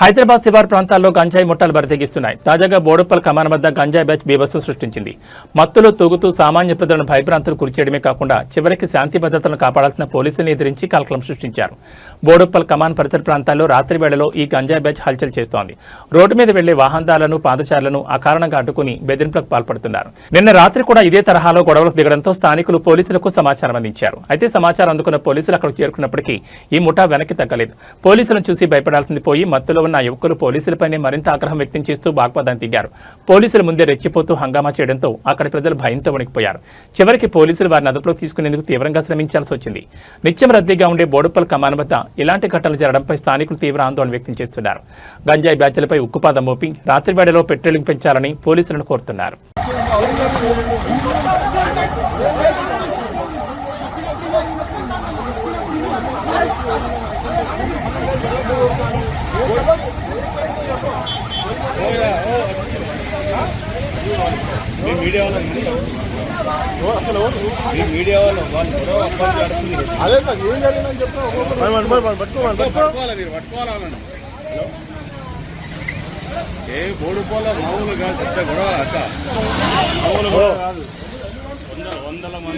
హైదరాబాద్ శివారు ప్రాంతాల్లో గంజాయి ముఠాలు బరితెగిస్తున్నాయి. తాజాగా బోడుప్పల్ కమాన్ వద్ద గంజాయి బ్యాచ్ బీభత్సం సృష్టించింది. మత్తులో తూగుతూ సామాన్య ప్రజలను భయభ్రాంతులు గురిచేయడమే కాకుండా చివరికి శాంతి భద్రతలను కాపాడాల్సిన పోలీసులను ఎదిరించి కలకలం సృష్టించారు. బోడుప్పల్ కమాన్ పరిసర ప్రాంతాల్లో రాత్రి వేళలో ఈ గంజాయి బ్యాచ్ హల్చల్ చేస్తోంది. రోడ్డు మీద వెళ్లే వాహనదారులను పాదచారులను అకారణంగా అడ్డుకుని బెదిరింపులకు పాల్పడుతున్నారు. నిన్న రాత్రి కూడా ఇదే తరహాలో గొడవలకు దిగడంతో స్థానికులు పోలీసులకు సమాచారం అందించారు. అయితే సమాచారం అందుకున్న పోలీసులు అక్కడికి చేరుకున్నప్పటికీ ఈ ముఠా వెనక్కి తగ్గలేదు. పోలీసులను చూసి భయపడాల్సింది పోయి మత్తులో ఉన్న యువకులు పోలీసులపైనే మరింత ఆగ్రహం వ్యక్తం చేస్తూ వాగ్వాదానికి దిగారు. పోలీసుల ముందే రెచ్చిపోతూ హంగామా చేయడంతో అక్కడి ప్రజలు భయంతో వణికిపోయారు. చివరికి పోలీసులు వారిని అదుపులోకి తీసుకునేందుకు తీవ్రంగా శ్రమించాల్సి వచ్చింది. నిత్యం రద్దీగా ఉండే బోడుప్పల్ కమాన్ వద్ద ఇలాంటి ఘటనలు జరగడంపై స్థానికులు తీవ్ర ఆందోళన వ్యక్తం చేస్తున్నారు. గంజాయి బ్యాచ్లపై ఉక్కుపాదం మోపి రాత్రి వేళలో పెట్రోలింగ్ పెంచాలని పోలీసులను కోరుతున్నారు. మీడియా వాళ్ళు అదే సార్ ఏం జరిగిందని చెప్తాను పట్టుకోవాలని ఏ బోడుపోల మామూలు కాదు, పెద్ద గొడవ అక్క. మామూలు గొడవ కాదు, వందల మంది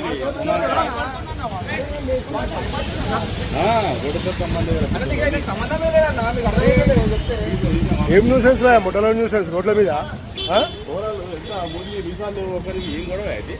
ఏం న్యూసెన్స్ రా మొట్టలో న్యూసెన్స్ రోడ్ల మీద ఒకరికి ఏం గొడవ అయితే